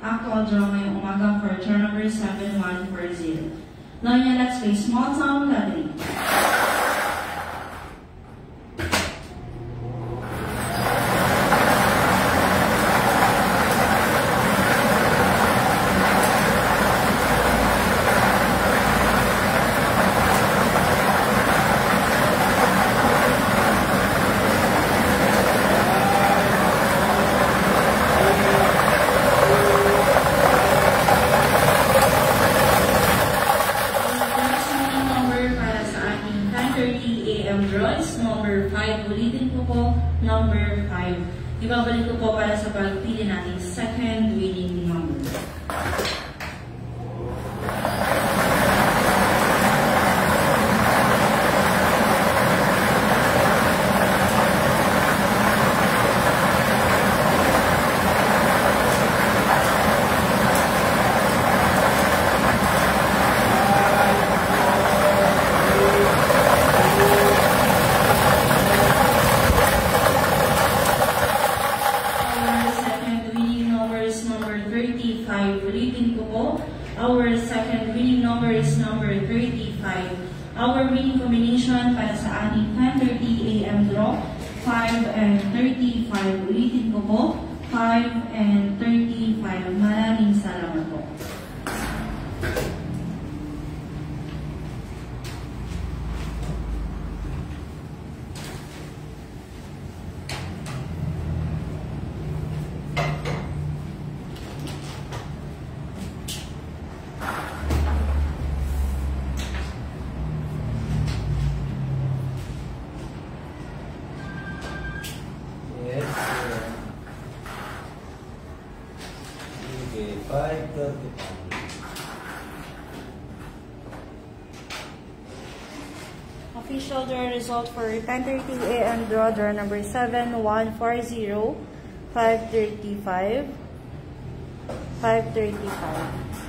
actual draw ngayong umaga for turn number 7140. Now, let's play small town lottery. Draws, number 5. Ulitin ko po, number 5. Ibabalik ko po para sa pagpili natin second winning number. Our second winning number is number 35. Our winning combination para sa ating 10:30 a.m. draw, 5 and 35. Ulitin ko po, 5 and 35. Maraming salamat po. Okay, 5:35. Official draw result for 10:30 a.m. draw number 7140, 535, 535.